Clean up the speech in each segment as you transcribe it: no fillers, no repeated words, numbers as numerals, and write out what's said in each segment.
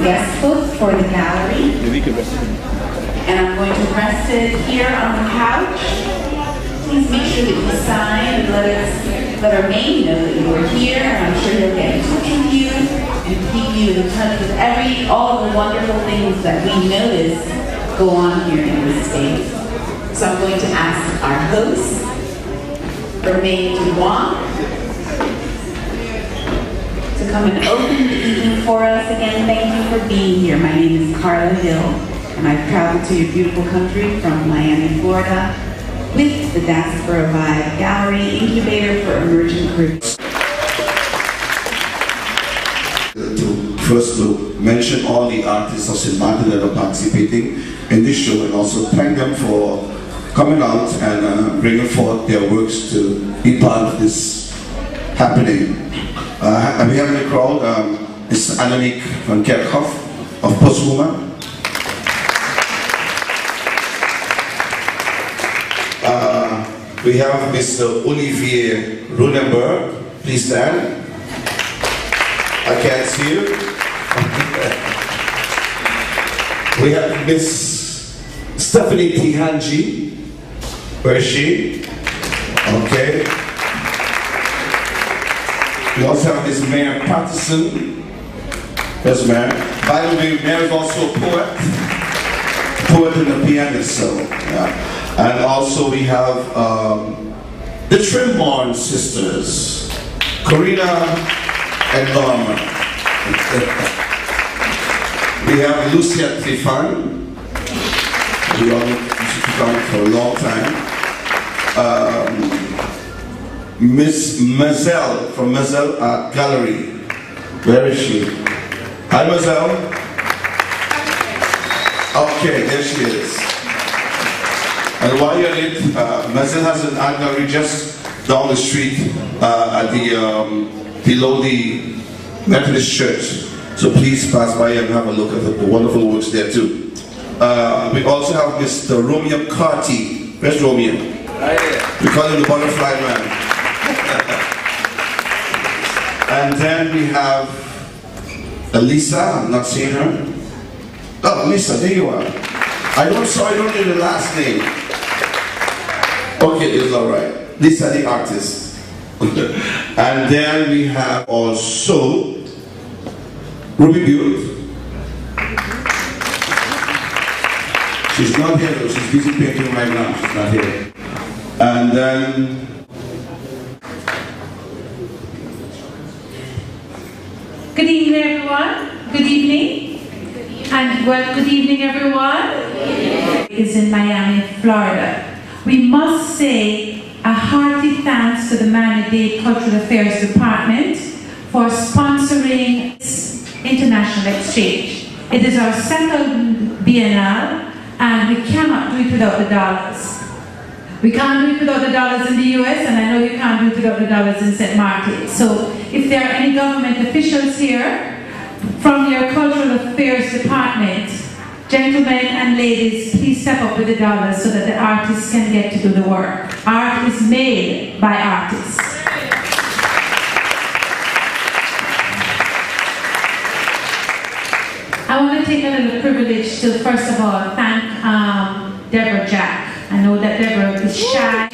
guest book for the gallery. And I'm going to rest it here on the couch. Please make sure that you sign and let our maid know that you are here. And I'm sure he'll get in touch with you and keep you in touch with all the wonderful things that we notice go on here in this space. So I'm going to ask our host, Maid Dubois, to come and open the evening for us. Again, thank you for being here. My name is Carla Hill, and I've traveled to your beautiful country from Miami, Florida, with the Diaspora Vibe Gallery Incubator for Emerging Careers. First, to mention all the artists of St. Martin that are participating in this show, and also thank them for coming out and bringing forth their works to be part of this happening. We have in the crowd Ms. Annemiek van Kerkhoff of Postwoman. We have Mr. Olivier Runenberg. Please stand. I can't see you. We have Miss Stephanie Tihanji. Where is she? Okay. We also have Miss Mayor Patterson. Yes, Mayor. By the way, Mayor is also a poet and a pianist, so yeah. And also we have the Trimborn sisters, Corina and Norma. We have Lucia Trifan. We all used to come for a long time. Miss Mazel from Mazel Art Gallery. Where is she? Hi, Mazel. Okay, there she is. And while you're in it, Mazel has an art gallery just down the street at the below the Methodist Church. So please pass by and have a look at the wonderful works there too. We also have Mr. Romeo Carty. Where's Romeo? We call him the Butterfly Man. And then we have Elisa. I'm not seeing her. Oh, Lisa, there you are. I don't know the last name. Okay, it's all right. Lisa, the artist. And then we have also Ruby Butte. She's not here though, she's busy painting right now, she's not here. And then good evening, everyone. Good evening. And well, good evening, everyone. Is in Miami, Florida. We must say a hearty thanks to the Miami-Dade Cultural Affairs Department for sponsoring this international exchange. It is our second Biennale, and we cannot do it without the dollars. We can't do it without the dollars in the US, and I know you can't do it without the dollars in St. Martin. So if there are any government officials here from your Cultural Affairs Department, gentlemen and ladies, please step up with the dollars so that the artists can get to do the work. Art is made by artists. I want to take a little privilege to, first of all, thank Deborah Jack. I know that Deborah is shy.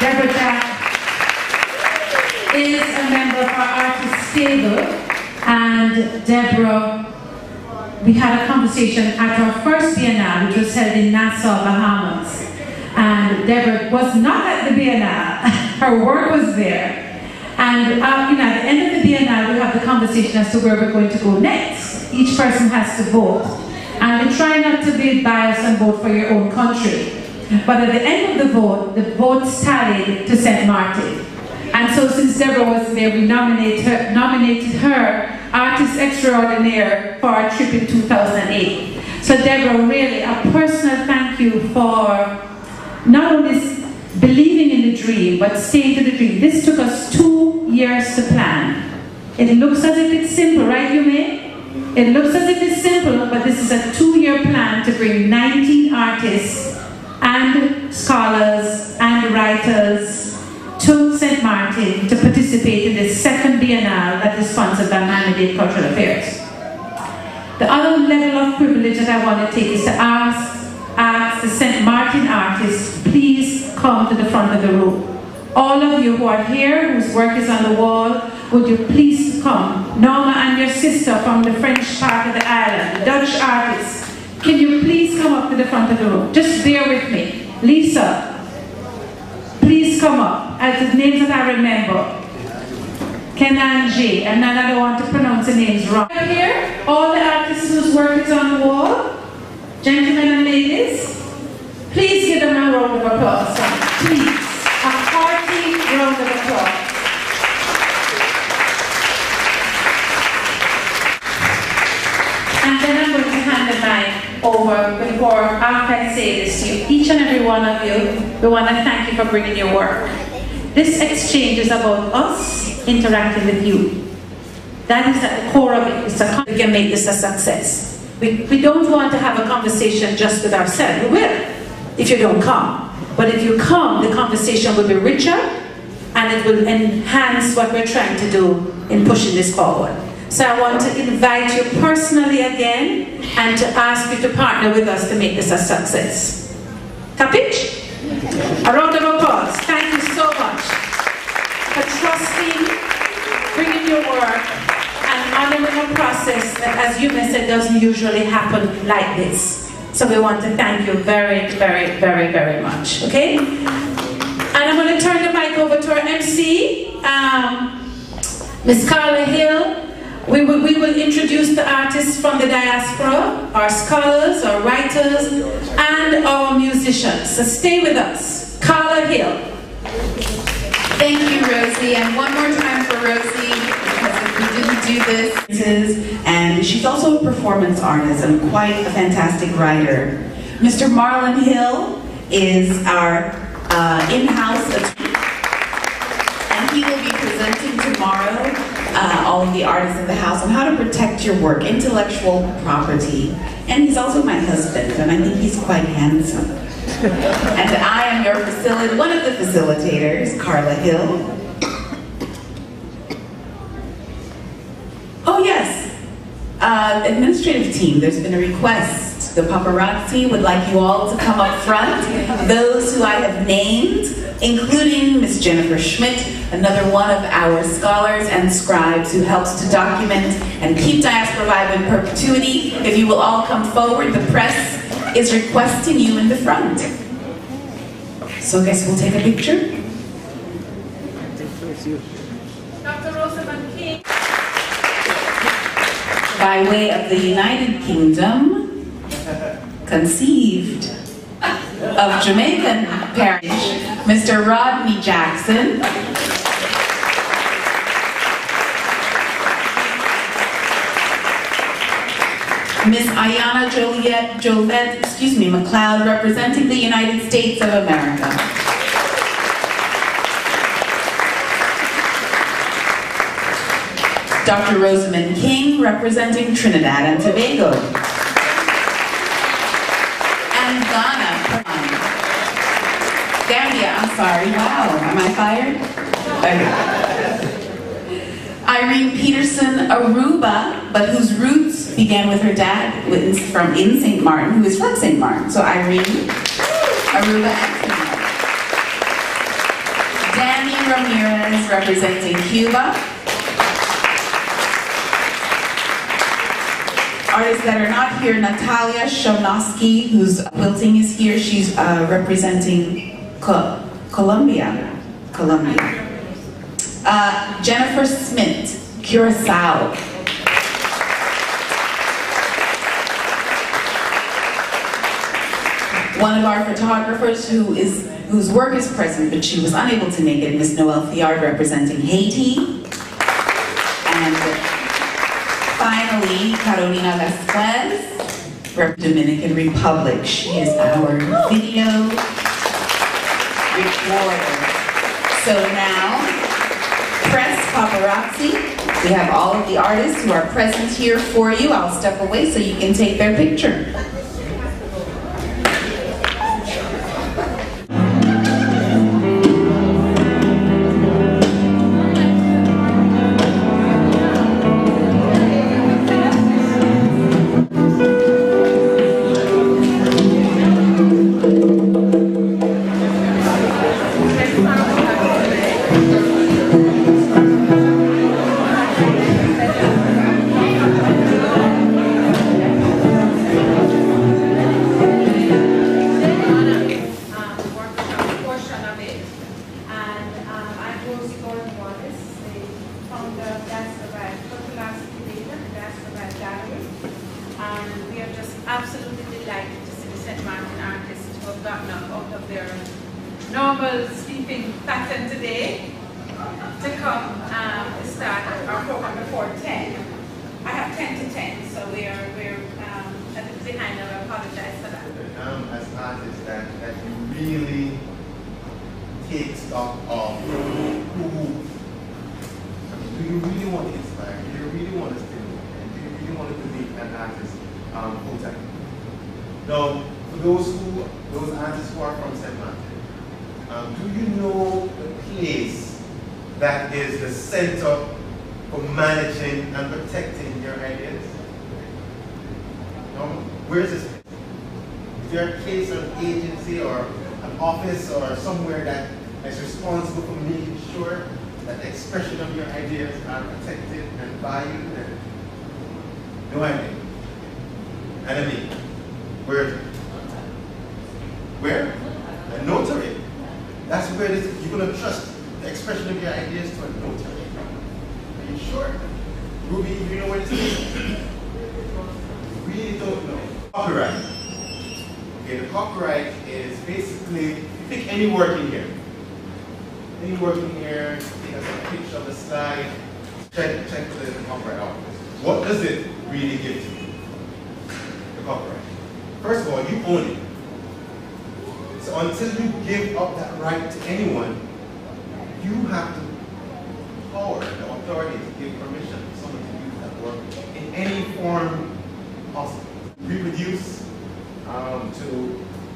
Deborah Jack is a member of our artist stable, and Deborah, we had a conversation at our first Biennale, which was held in Nassau, Bahamas. And Deborah was not at the Biennale. Her work was there. And you know, at the end of the Biennale, we have the conversation as to where we're going to go next. Each person has to vote. And we try not to be biased and vote for your own country. But at the end of the votes tallied to St. Martin. And so since Deborah was there, we nominated her Artist Extraordinaire for our trip in 2008. So Deborah, really a personal thank you for not only believing in the dream, but staying to the dream. This took us 2 years to plan. It looks as if it's simple, right, Yume? It looks as if it's simple, but this is a 2-year plan to bring 19 artists and scholars and writers to St. Martin to participate in the second Biennale that is sponsored by Miami-Dade Cultural Affairs. The other level of privilege that I want to take is to ask the St. Martin artists, please come to the front of the room. All of you who are here, whose work is on the wall, would you please come? Norma and your sister from the French part of the island, the Dutch artists, can you please come up to the front of the room? Just bear with me. Lisa, please come up. As the names that I remember. Kenan J, and I don't want to pronounce the names wrong. Here, all the artists whose work is on the wall, gentlemen and ladies, please give them a round of applause. Please, a hearty round of applause. And then I'm going to hand the mic over before, after I say this to you, each and every one of you, we want to thank you for bringing your work. This exchange is about us interacting with you. That is at the core of it. We can make this a success. We don't want to have a conversation just with ourselves. We will, if you don't come. But if you come, the conversation will be richer and it will enhance what we're trying to do in pushing this forward. So I want to invite you personally again and to ask you to partner with us to make this a success. Capiche? A round of applause. Thank you so much for trusting, bringing your work, and honoring a process that, as you may say, doesn't usually happen like this. So we want to thank you very, very, very, very much. Okay? And I'm going to turn the mic over to our MC, Miss Carla Hill. We will introduce the artists from the diaspora, our scholars, our writers, and our musicians. So stay with us. Carla Hill. Thank you, Rosie. And one more time for Rosie, because if we didn't do this, and she's also a performance artist and quite a fantastic writer. Mr. Marlon Hill is our in-house attorney, and he will be presenting tomorrow all of the artists in the house on how to protect your work, intellectual property. And he's also my husband, and I think he's quite handsome. And I am your one of the facilitators, Carla Hill. Oh yes, administrative team, there's been a request. The paparazzi would like you all to come up front. Those who I have named, including Miss Jennifer Schmidt, another one of our scholars and scribes who helps to document and keep Diaspora Vibe in perpetuity. If you will all come forward, the press is requesting you in the front. So I guess we'll take a picture. Dr. Rosamund King. By way of the United Kingdom, conceived of Jamaican parentage, Mr. Rodney Jackson. Miss Ayana Joliet McLeod, representing the United States of America. Dr. Rosamund King, representing Trinidad and Tobago. And Ghana. Gambia, I'm sorry. Wow, am I fired? Okay. Irene Peterson Aruba, but whose roots began with her dad in St. Martin, who is from St. Martin. So Irene Aruba and St. Martin. Danny Ramirez, representing Cuba. Artists that are not here, Natalia Shomnosky, whose quilting is here. She's representing Colombia. Jennifer Smith, Curacao. One of our photographers whose work is present, but she was unable to make it, Miss Noelle Fiard, representing Haiti. And finally, Carolina Vasquez, Dominican Republic. She is our video recorder. So now, press paparazzi. We have all of the artists who are present here for you. I'll step away so you can take their picture. Wallace, the founder of Dascabat, Photographic Curator at Dascabat Gallery. And we are just absolutely delighted to see the St. Martin artists who have gotten up out of their normal sleeping pattern today to come to start our program before 10. I have 10 to 10, so we're a little behind, and I apologize for that. As artists that you really take stock of who, do you really want to inspire? Do you really want to stimulate? And do you really want to be an artist full time? Now, for those artists who are from St. Martin, do you know the place that is the center for managing and protecting your ideas? No? Where is this place? Is there a place or an agency or an office or somewhere that is responsible for making sure that the expression of your ideas are protected and valued? And no idea. And I mean, where is it? Where? A notary. That's where it is. You're going to trust the expression of your ideas to a notary. Are you sure? Ruby, you know where this is? You really don't know. Copyright. Okay, the copyright is basically, pick any work in here. Any work in here, take a picture of the slide, check the copyright out. What does it really give to you? The copyright. First of all, you own it. So until you give up that right to anyone, you have the power, the authority to give permission to someone to use that work in any form possible. Reproduce to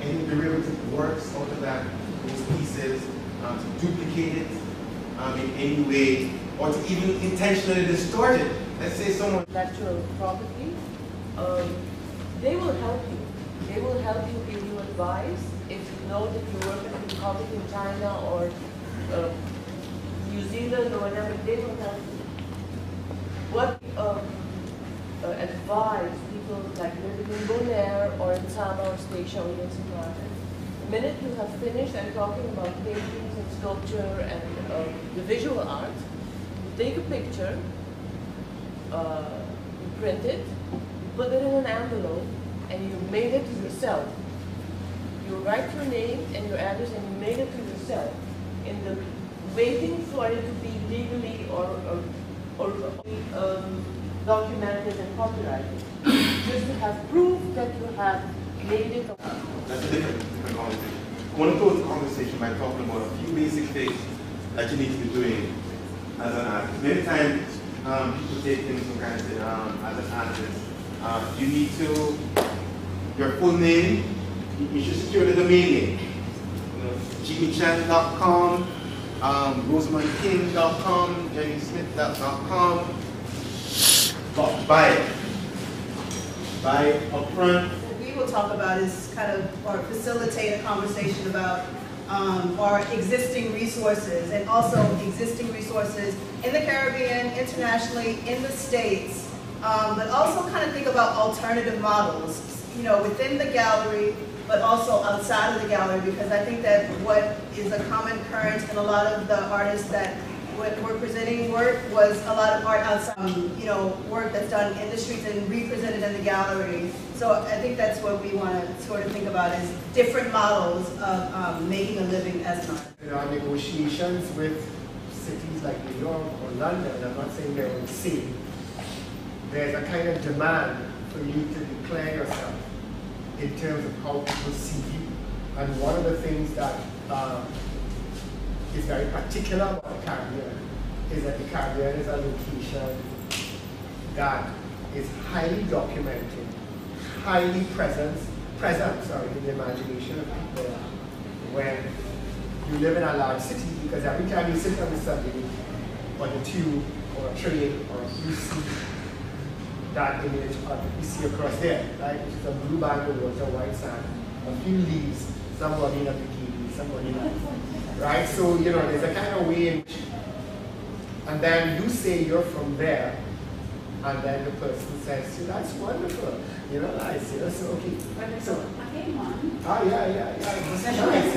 any derivative works out of those pieces, to duplicate it in any way, or to even intentionally distort it. Let's say someone intellectual property, they will help you. They will help you, give you advice. If you know that you're working with comic in China or New Zealand or whatever, they will help you. What advise people like living in Bonaire or in Sama or Statia or in St. Martin, the minute you have finished, I'm talking about paintings and sculpture and the visual art, you take a picture, you print it, you put it in an envelope, and you made it to yourself. You write your name and your address and you made it to yourself. In the waiting for it to be legally or documented and copyrighted. Just to have proof that you have made it. That's a different conversation. I want to close the conversation by talking about a few basic things that you need to be doing as an artist. Many times people take things for granted as an artist. You need to, your full name, you should secure the domain name. JimmyChan.com, RosamondKing.com, JennySmith.com. Buy it. Buy it up front. What we will talk about is kind of, or facilitate a conversation about our existing resources, and also existing resources in the Caribbean, internationally, in the States, but also kind of think about alternative models, you know, within the gallery, but also outside of the gallery, because I think that what is a common current in a lot of the artists that were presenting work was a lot of art outside, you know, work that's done in the streets and represented in the gallery. So I think that's what we want to sort of think about, is different models of making a living as an artist. In our negotiations with cities like New York or London, I'm not saying they're the same, there's a kind of demand for you to declare yourself in terms of how people see you. And one of the things that is very particular about the Caribbean is that the Caribbean is a location that is highly documented, highly present in the imagination of people when you live in a large city, because every time you sit on the subway or the tube or a train, or you see that image you see across there, right? Which is a blue band of water, white sand, a few leaves, somebody in a bikini, somebody in a, right? So, you know, there's a kind of way in which, and then you say you're from there, and then the person says, "See, that's wonderful, you know, nice, you know, so okay." So, yeah, it's nice,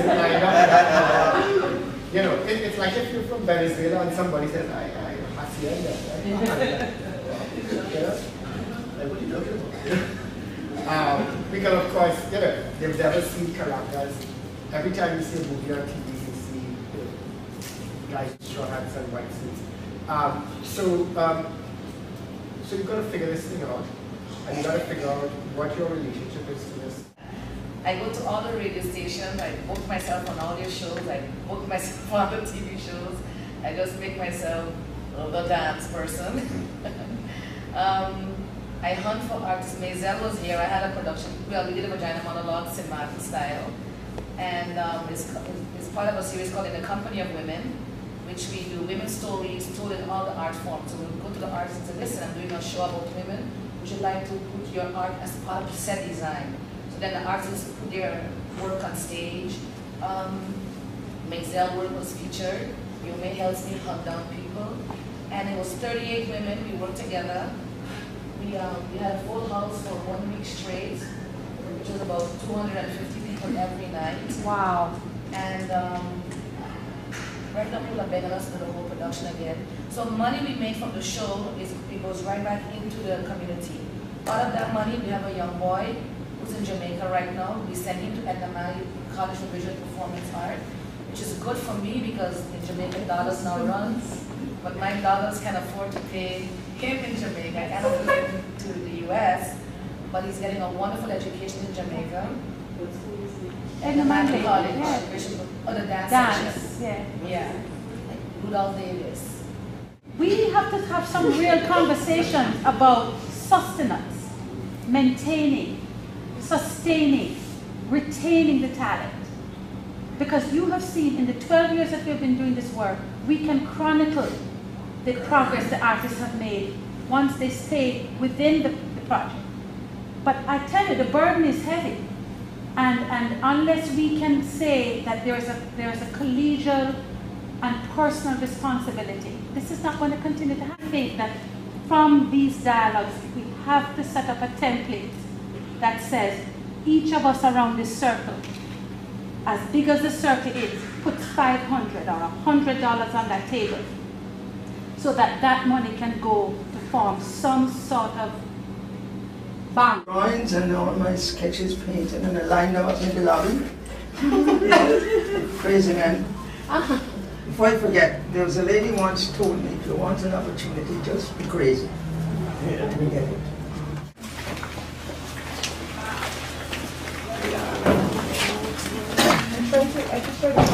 you know, You know, it's like if you're from Venezuela and somebody says, I hacienda, right? You know? Like, what are you talking about? Because of course, you know, they've never seen Caracas. Every time you see a movie on TV, you see, you know, guys with straw hats and white suits. So you've got to figure this thing out, and you've got to figure out what your relationship is to this. I go to all the radio stations, I book myself on all their shows, I book myself on the TV shows, I just make myself the dance person. I hunt for artists. Maisel was here, I had a production, well, we did a vagina monologue, cinematic style, and it's part of a series called In the Company of Women, which we do women's stories told in all the art forms. So we'll go to the artists and say, listen, I'm doing a show about women, would you like to put your art as part of the set design? So then the artists put their work on stage. Maisel work was featured. Yome helps me hunt down people. And it was 38 women, we worked together. We had a full house for 1 week straight, which was about 250 people every night. Wow. And right now people are begging us to do the whole production again. So money we make from the show, it goes right back into the community. Out of that money, we have a young boy who's in Jamaica right now. We send him to Edna College for Visual Performance Art, which is good for me because in Jamaica dollars now runs, but my dollars can afford to pay him in Jamaica. I can't afford him to the US, but he's getting a wonderful education in Jamaica. Edna College, yeah. The dance section. Yeah. Like Rudolph Davis. We have to have some real conversations about sustenance, maintaining, sustaining, retaining the talent. Because you have seen in the 12 years that we've been doing this work, we can chronicle the progress the artists have made once they stay within the project. But I tell you, the burden is heavy. And unless we can say that there is a collegial and personal responsibility, this is not going to continue to happen. I think that from these dialogues, we have to set up a template that says each of us around this circle, as big as the circle is, puts $500 or $100 on that table so that that money can go to form some sort of bank. Drawings and all my sketches painted and I lined them up in the lobby. Crazy man. Before I forget, there was a lady once told me, if you want an opportunity, just be crazy. Let me get it. I just sort of